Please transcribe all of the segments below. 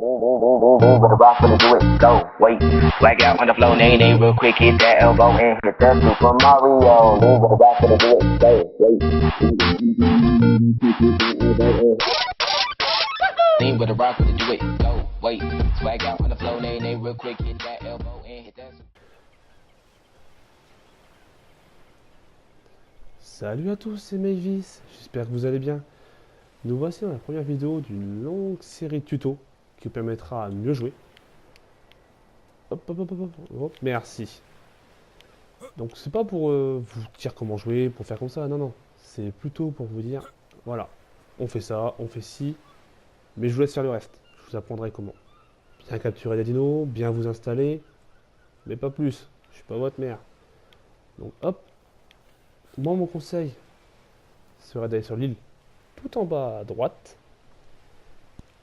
With a rock, gonna do it slow. Wait, swag out on the flow, nay, real quick, hit that elbow and hit that Super Mario. With a rock, gonna do it slow. Wait. Lean with a rock, gonna do it slow. Wait, swag out on the flow, nay, real quick, hit that elbow and hit that. Salut à tous, c'est Mavis, j'espère que vous allez bien. Nous voici dans la première vidéo d'une longue série de tutos qui vous permettra à mieux jouer. Hop, hop, hop, hop, hop, merci. Donc c'est pas pour vous dire comment jouer, pour faire comme ça, non, non. C'est plutôt pour vous dire, voilà, on fait ça, on fait ci, mais je vous laisse faire le reste. Je vous apprendrai comment bien capturer les dinos, bien vous installer, mais pas plus, je suis pas votre mère. Donc hop, moi mon conseil serait d'aller sur l'île tout en bas à droite.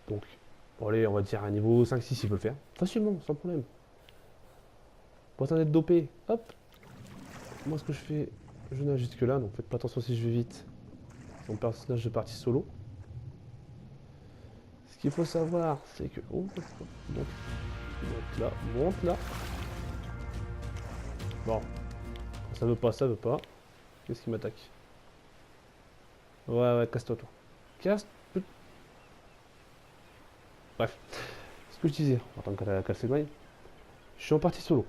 Donc, bon, allez, on va dire à un niveau 5-6, il peut le faire. Facilement, sans problème. Pas besoin d'être dopé. Hop. Moi, ce que je fais, je nage jusque là, donc faites pas attention si je vais vite. Mon personnage de partie solo. Ce qu'il faut savoir, c'est que... Oh, donc, monte là, monte là. Bon. Quand ça veut pas, ça veut pas. Qu'est-ce qui m'attaque? Ouais, casse-toi, toi. Casse... Bref, ce que je disais, en tant qu'elle s'éloigne, je suis en partie solo.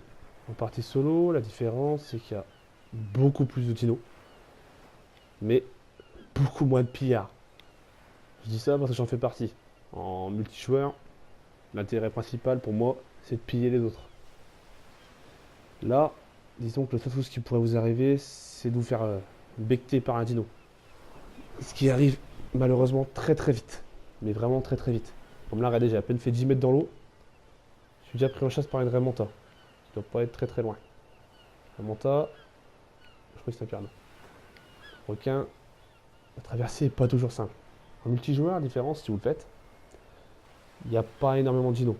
En partie solo, la différence c'est qu'il y a beaucoup plus de dinos, mais beaucoup moins de pillards. Je dis ça parce que j'en fais partie. En multijoueur, l'intérêt principal pour moi, c'est de piller les autres. Là, disons que le seul chose qui pourrait vous arriver, c'est de vous faire becter par un dino. Ce qui arrive malheureusement très très vite, mais vraiment très très vite. Comme là, regardez, j'ai à peine fait 10 mètres dans l'eau. Je suis déjà pris en chasse par une Raimanta. Qui doit pas être très très loin. Raimanta, je crois que c'est un piranha. Requin, la traversée n'est pas toujours simple. En multijoueur, la différence, si vous le faites, il n'y a pas énormément de dinos.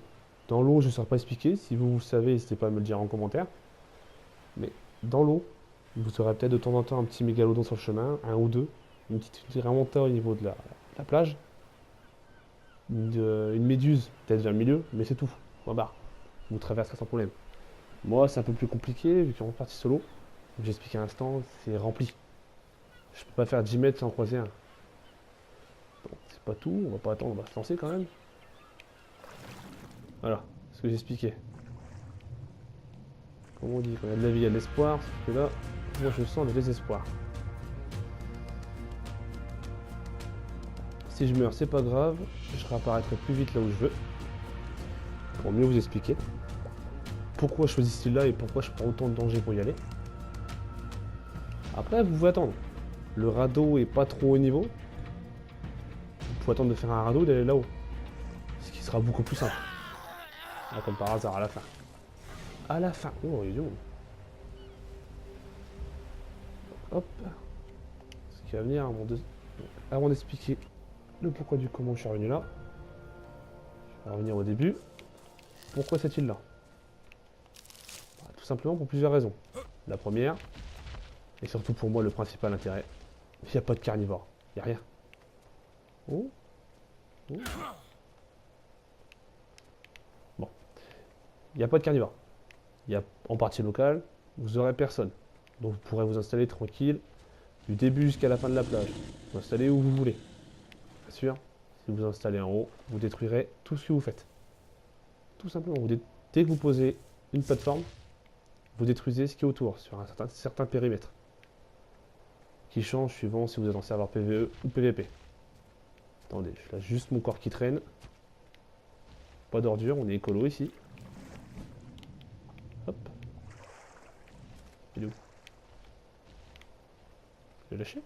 Dans l'eau, je ne saurais pas expliquer. Si vous savez, n'hésitez pas à me le dire en commentaire. Mais dans l'eau, vous aurez peut-être de temps en temps un petit mégalodon sur le chemin, un ou deux. Une petite Raimanta au niveau de la plage. Une méduse, peut-être vers le milieu, mais c'est tout. Point barre. Vous traverserez sans problème. Moi, c'est un peu plus compliqué, vu qu'on est parti solo. Comme j'ai expliqué à l'instant, c'est rempli. Je peux pas faire 10 mètres sans croiser un. Bon, c'est pas tout, on va pas attendre, on va se lancer quand même. Voilà, ce que j'expliquais. Comme on dit, quand il y a de la vie, il y a de l'espoir, sauf que là, moi je sens le désespoir. Si je meurs, c'est pas grave, je réapparaîtrai plus vite là où je veux. Pour mieux vous expliquer pourquoi je choisis celui-là et pourquoi je prends autant de danger pour y aller. Après, vous pouvez attendre. Le radeau est pas trop haut niveau. Vous pouvez attendre de faire un radeau et d'aller là-haut. Ce qui sera beaucoup plus simple. Là, comme par hasard, à la fin. À la fin. Oh, il est où? Hop. Ce qui va venir avant d'expliquer le pourquoi du comment je suis revenu là. Je vais revenir au début. Pourquoi cette île-là? Tout simplement pour plusieurs raisons. La première, et surtout pour moi le principal intérêt, il n'y a pas de carnivore. Il n'y a rien. Oh. Oh. Bon. Il n'y a pas de carnivore. Il y a en partie locale, vous aurez personne. Donc vous pourrez vous installer tranquille du début jusqu'à la fin de la plage. Vous installez où vous voulez. Bien sûr, si vous vous installez en haut, vous détruirez tout ce que vous faites. Tout simplement, dès que vous posez une plateforme, vous détruisez ce qui est autour sur un certain périmètre. Qui change suivant si vous êtes en serveur PvE ou PvP. Attendez, je lâche juste mon corps qui traîne. Pas d'ordure, on est écolo ici. Hop. Il est où? Je l'ai lâché?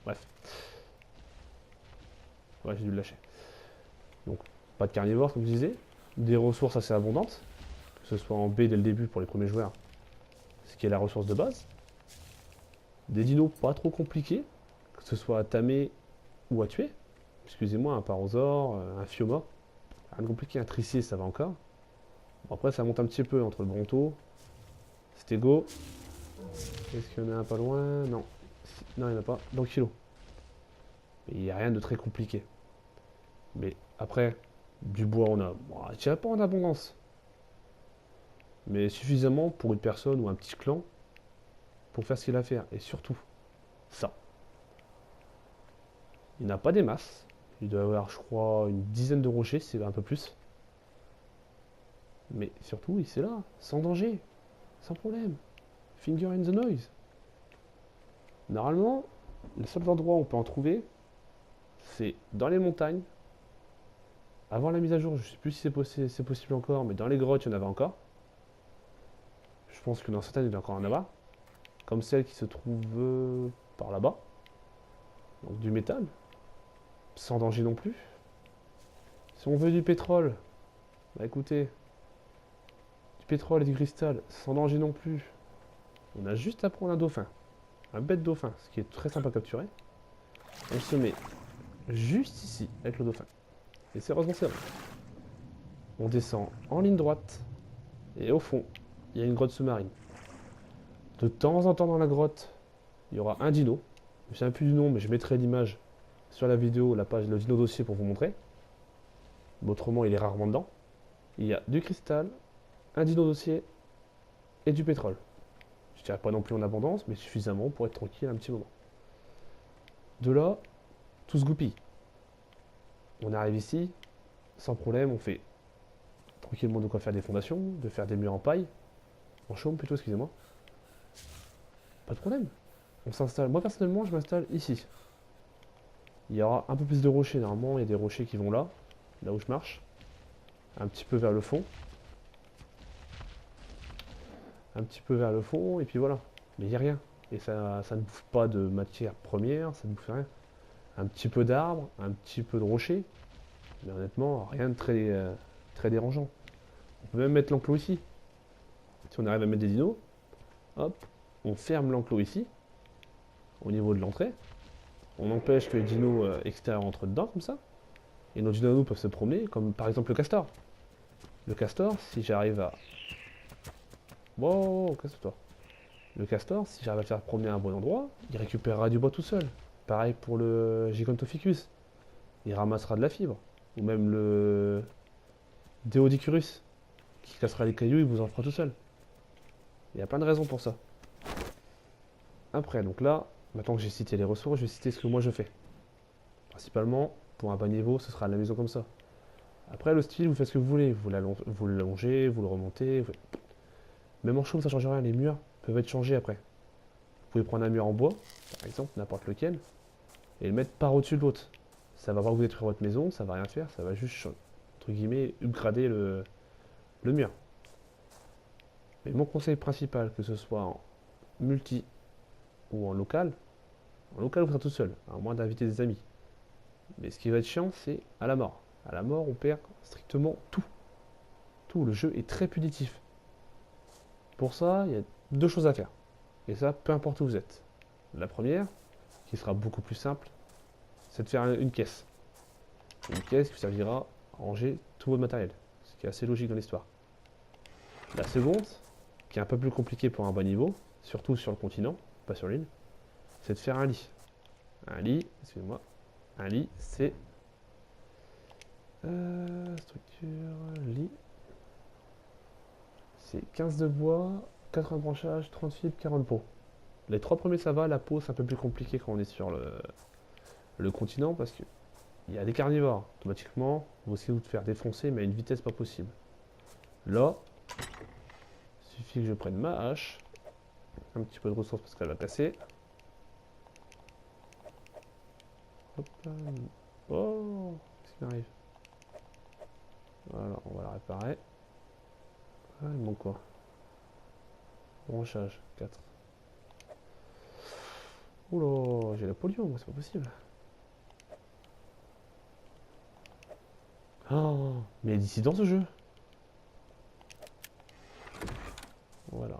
Bref. Ouais, j'ai dû le lâcher. Donc, pas de carnivore, comme je disais. Des ressources assez abondantes. Que ce soit en B dès le début pour les premiers joueurs. Ce qui est la ressource de base. Des dinos pas trop compliqués. Que ce soit à tamer ou à tuer. Excusez-moi, un parosaure, un phioma. Rien de compliqué, un trissier, ça va encore. Bon, après, ça monte un petit peu entre le bronto, stégo. Est-ce qu'il y en a un pas loin? Non. Non, il n'y en a pas. Donc, kilo. Il n'y a rien de très compliqué. Mais après, Du bois, on a, bon, je dirais pas en abondance, mais suffisamment pour une personne ou un petit clan pour faire ce qu'il a à faire. Et surtout, ça. Il n'a pas des masses. Il doit avoir, je crois, une dizaine de rochers, c'est un peu plus. Mais surtout, il est là, sans danger, sans problème. Finger in the noise. Normalement, les seuls endroits où on peut en trouver, c'est dans les montagnes. Avant la mise à jour, je sais plus si c'est possible encore, mais dans les grottes, il y en avait encore. Je pense que dans certaines, il y en a encore en avoir. Comme celle qui se trouve par là-bas. Donc du métal. Sans danger non plus. Si on veut du pétrole, bah écoutez, du pétrole et du cristal, sans danger non plus. On a juste à prendre un dauphin. Un bête dauphin, ce qui est très sympa à capturer. On se met juste ici avec le dauphin. Et sérieusement, c'est vrai. On descend en ligne droite. Et au fond, il y a une grotte sous-marine. De temps en temps dans la grotte, il y aura un dino. Je ne me souviens plus du nom, mais je mettrai l'image sur la vidéo, la page, le dino dossier pour vous montrer. Mais autrement, il est rarement dedans. Il y a du cristal, un dino dossier et du pétrole. Je dirais pas non plus en abondance, mais suffisamment pour être tranquille un petit moment. De là, tout se goupille. On arrive ici, sans problème, on fait tranquillement de quoi faire des fondations, de faire des murs en paille. En chaume plutôt, excusez-moi. Pas de problème. On s'installe. Moi personnellement, je m'installe ici. Il y aura un peu plus de rochers normalement. Il y a des rochers qui vont là, là où je marche. Un petit peu vers le fond. Un petit peu vers le fond, et puis voilà. Mais il n'y a rien. Et ça ne bouffe pas de matière première, ça ne bouffe rien. Un petit peu d'arbres, un petit peu de rochers. Mais honnêtement, rien de très dérangeant. On peut même mettre l'enclos ici. Si on arrive à mettre des dinos, hop, on ferme l'enclos ici, au niveau de l'entrée. On empêche que les dinos extérieurs entrent dedans, comme ça. Et nos dinos à nous peuvent se promener, comme par exemple le castor. Le castor, si j'arrive à... Wow, casse-toi. Le castor, si j'arrive à le faire promener à un bon endroit, il récupérera du bois tout seul. Pareil pour le Gigantopithecus. Il ramassera de la fibre. Ou même le Deodicurus, qui cassera les cailloux, il vous en fera tout seul. Il y a plein de raisons pour ça. Après, donc là, maintenant que j'ai cité les ressources, je vais citer ce que moi je fais. Principalement, pour un bas niveau, ce sera la maison comme ça. Après, le style, vous faites ce que vous voulez. Vous le longez, vous le remontez. Même en chaume, ça change rien. Les murs peuvent être changés après. Vous pouvez prendre un mur en bois, par exemple, n'importe lequel, et le mettre par au-dessus de l'autre. Ça va pas vous détruire votre maison, ça va rien faire, ça va juste, entre guillemets, upgrader le mur. Mais mon conseil principal, que ce soit en multi ou en local vous serez tout seul, à moins d'inviter des amis. Mais ce qui va être chiant, c'est à la mort. À la mort, on perd strictement tout. Tout, le jeu est très punitif. Pour ça, il y a deux choses à faire. Et ça, peu importe où vous êtes. La première, qui sera beaucoup plus simple, c'est de faire une caisse. Une caisse qui vous servira à ranger tout votre matériel. Ce qui est assez logique dans l'histoire. La seconde, qui est un peu plus compliquée pour un bas niveau, surtout sur le continent, pas sur l'île, c'est de faire un lit. Un lit, excusez-moi, un lit, c'est... structure, lit. C'est 15 de bois, 80 branchages, 30 fibres, 40 pots. Les trois premiers ça va, la peau c'est un peu plus compliqué quand on est sur le continent parce que il y a des carnivores. Automatiquement, vous aussi vous faire défoncer mais à une vitesse pas possible. Là, il suffit que je prenne ma hache, un petit peu de ressources parce qu'elle va casser. Hop là. Oh, qu'est-ce qui m'arrive? Voilà, on va la réparer. Ah, il manque quoi? Branchage, 4. Oula, j'ai la pollution, moi, c'est pas possible. Oh, mais il y a des dissidents ce jeu. Voilà,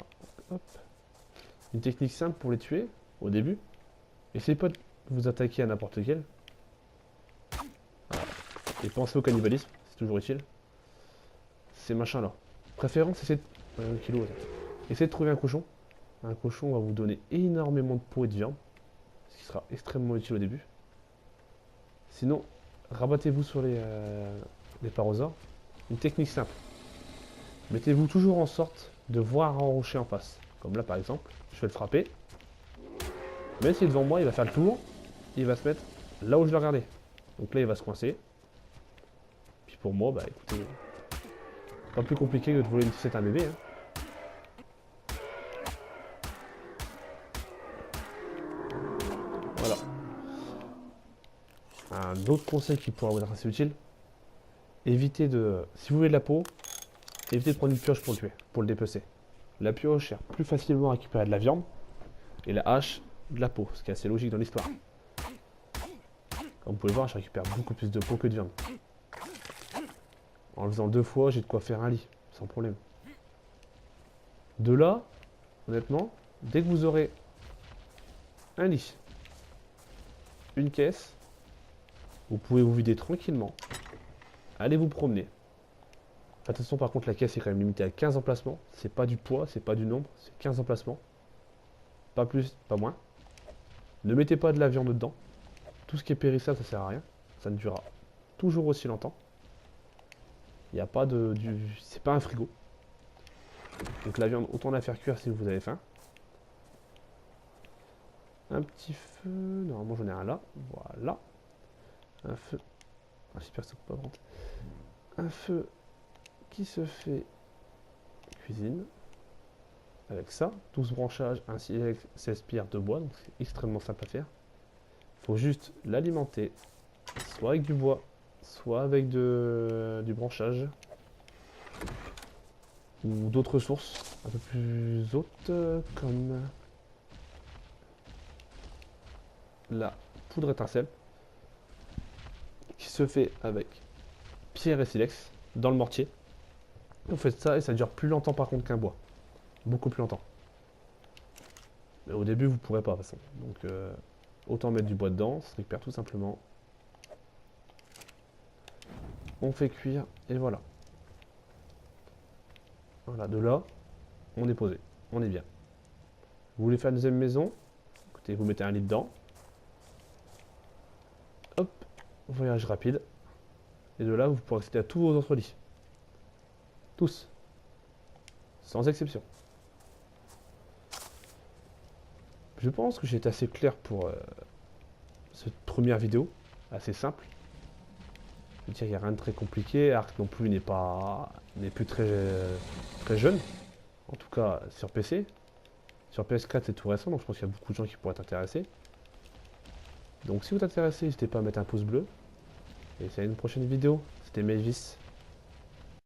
hop. Une technique simple pour les tuer, au début. Essayez pas de vous attaquer à n'importe quel. Voilà. Et pensez au cannibalisme, c'est toujours utile. Ces machins-là. Préférence, essayez de... kilo, essayez de trouver un cochon. Un cochon va vous donner énormément de peau et de viande. Ce qui sera extrêmement utile au début. Sinon, rabattez-vous sur des parosaures, une technique simple. Mettez-vous toujours en sorte de voir un rocher en face. Comme là par exemple, je vais le frapper. Même s'il est devant moi, il va faire le tour. Il va se mettre là où je le regardais. Donc là il va se coincer. Puis pour moi, bah écoutez, pas plus compliqué que de voler une sucette à un bébé. Hein. Voilà. Un autre conseil qui pourrait vous être assez utile, évitez de... Si vous voulez de la peau, évitez de prendre une pioche pour le tuer, pour le dépecer. La pioche sert plus facilement à récupérer de la viande, et la hache de la peau, ce qui est assez logique dans l'histoire. Comme vous pouvez voir, je récupère beaucoup plus de peau que de viande. En le faisant 2 fois, j'ai de quoi faire un lit, sans problème. De là, honnêtement, dès que vous aurez un lit, une caisse, vous pouvez vous vider tranquillement. Allez vous promener. Attention par contre, la caisse est quand même limitée à 15 emplacements. C'est pas du poids, c'est pas du nombre, c'est 15 emplacements. Pas plus, pas moins. Ne mettez pas de la viande dedans. Tout ce qui est périssable, ça sert à rien. Ça ne durera toujours aussi longtemps. Il n'y a pas de... C'est pas un frigo. Donc la viande, autant la faire cuire si vous avez faim. Un petit feu... Normalement j'en ai un là. Voilà. Un feu... Ah, j'espère que ça coupe pas vraiment. Un feu qui se fait cuisine. Avec ça. 12 branchages ainsi que 16 pierres de bois. Donc c'est extrêmement simple à faire. Il faut juste l'alimenter. Soit avec du bois, soit avec du branchage. Ou d'autres sources un peu plus hautes comme la poudre étincelle qui se fait avec pierre et silex dans le mortier. Vous faites ça et ça dure plus longtemps par contre qu'un bois. Beaucoup plus longtemps. Mais au début vous pourrez pas de toute façon. Donc autant mettre du bois dedans, ça récupère tout simplement. On fait cuire et voilà. Voilà, de là, on est posé, on est bien. Vous voulez faire une deuxième maison? Écoutez, vous mettez un lit dedans. Hop, voyage rapide. Et de là, vous pourrez accéder à tous vos autres lits. Tous. Sans exception. Je pense que j'ai été assez clair pour cette première vidéo. Assez simple. Je veux dire, il n'y a rien de très compliqué. Arc non plus n'est plus très jeune. En tout cas, sur PC. Sur PS4, c'est tout récent, donc je pense qu'il y a beaucoup de gens qui pourraient être intéressés. Donc si vous êtes intéressé, n'hésitez pas à mettre un pouce bleu. Et c'est une prochaine vidéo. C'était Mavis.